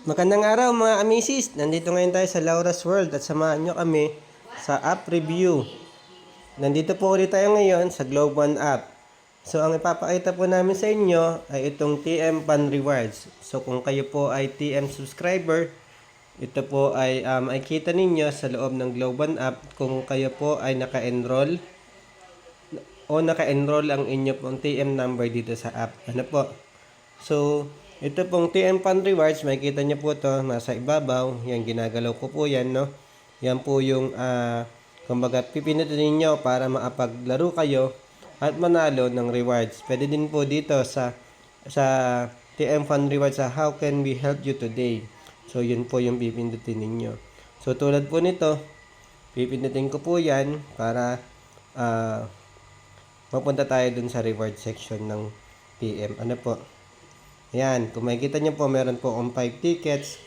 Magandang araw mga amisis! Nandito ngayon tayo sa Laura's World at samahan nyo kami sa app review. Nandito po ulit tayo ngayon sa Globe One app. So ang ipapakita po namin sa inyo ay itong TM Pan Rewards. So kung kayo po ay TM subscriber, ito po ay makikita ninyo sa loob ng Globe One app kung kayo po ay naka-enroll o naka-enroll ang inyo pong TM number dito sa app. Ano po? So, ito pong TM Pan Rewards, makikita nyo po to nasa ibabaw. Yan, ginagalaw ko po yan, no? Yan po yung, kumbaga, pipindutin ninyo para makapaglaro kayo at manalo ng rewards. Pwede din po dito sa TM Pan Rewards sa How Can We Help You Today. So, yun po yung pipindutin ninyo. So, tulad po nito, pipindutin ko po yan para, mapunta tayo dun sa reward section ng TM. Ano po? Ayan, kung makikita nyo po, meron po akong 5 tickets.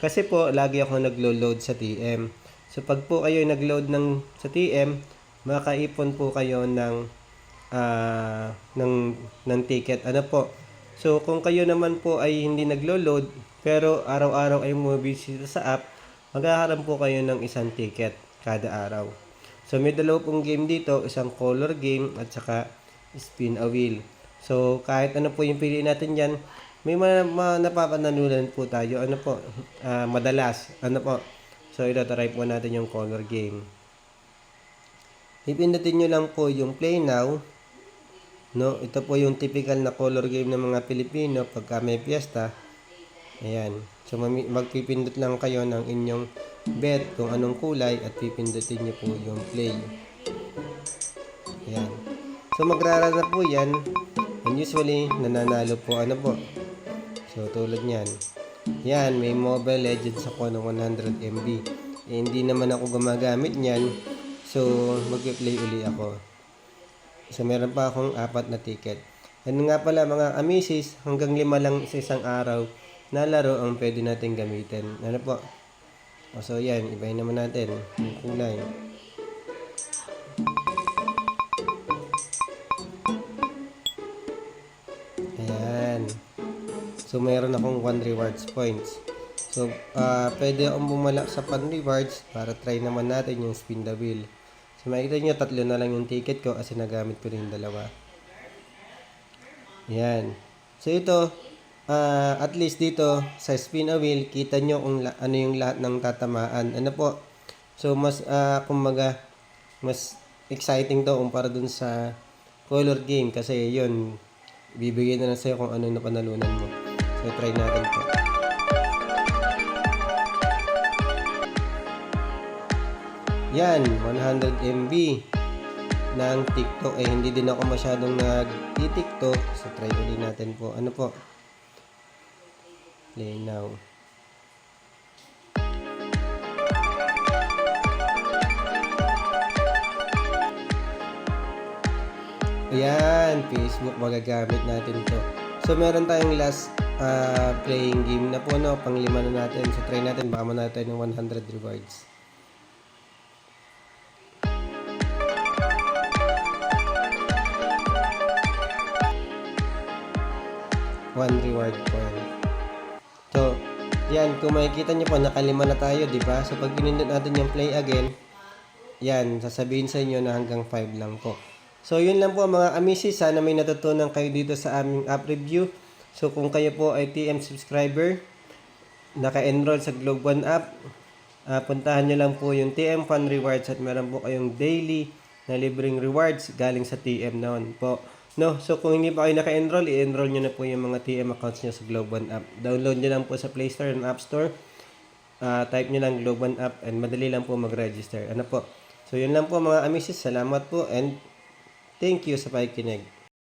Kasi po, lagi ako naglo-load sa TM. So, pag po kayo nag-load sa TM, makaipon po kayo ng ticket. Ano po? So, kung kayo naman po ay hindi naglo-load, pero araw-araw ay bumibisita sa app, magkakaroon po kayo ng isang ticket kada araw. So, may dalawa pong game dito, isang color game at saka spin a wheel. So, kahit ano po yung piliin natin dyan, may napapanalunan po tayo. Ano po? Madalas. Ano po? So, ito-try po natin yung color game. Ipindutin nyo lang po yung play now. No? Ito po yung typical na color game ng mga Pilipino pagka may fiesta. Ayan. So, magpipindot lang kayo ng inyong bet kung anong kulay at pipindutin nyo po yung play. Ayan. So, magrarun na po yan. And usually, nananalo po. Ano po? So, tulad nyan. Yan, may Mobile Legends ako ng 100 MB. Eh, hindi naman ako gumagamit nyan. So, mag-play uli ako. So, meron pa akong 4 na ticket. Ano nga pala mga amisis, hanggang 5 lang sa isang araw na laro ang pwede natin gamitin. Ano po? So, yan. Ibahin naman natin yung kulay. Ayan. So, mayroon akong 1 rewards points. So, pwede akong bumala sa pan rewards para try naman natin yung spin the wheel. So, makikita nyo, 3 na lang yung ticket ko kasi nagamit ko rin 2. Ayan. So, ito, at least dito, sa spin a wheel, kita nyo kung ano yung lahat ng tatamaan. Ano po? So, mas, kumbaga, mas exciting to kumpara dun sa color game kasi yun, bibigyan na lang sa'yo kung ano yung napanalunan mo. So, try natin po. Yan, 100 MB ng TikTok. Eh, hindi din ako masyadong nag-TikTok. So, try ulit natin po. Ano po? Play now. Ayan, Facebook, magagamit natin to. So, meron tayong last playing game na po, no? Pang-5 na natin. So, try natin. Baka manalo tayo ng 100 rewards. One reward point. So, yan. Kung makikita nyo po, naka-5 na tayo, di ba? So, pag pinindot natin yung play again, yan, sasabihin sa inyo na hanggang 5 lang po. So, yun lang po mga amisis. Sana may natutunan kayo dito sa aming app review. So, kung kayo po ay TM subscriber, naka-enroll sa Globe One app, puntahan nyo lang po yung TM Fun Rewards at meron po kayong daily na libreng rewards galing sa TM noon po. No? So, kung hindi pa kayo naka-enroll, i-enroll nyo na po yung mga TM accounts nyo sa Globe One app. Download nyo lang po sa Play Store and App Store. Type nyo lang Globe One app and madali lang po mag-register. Ano po? So, yun lang po mga amisis. Salamat po and thank you sa pakikinig.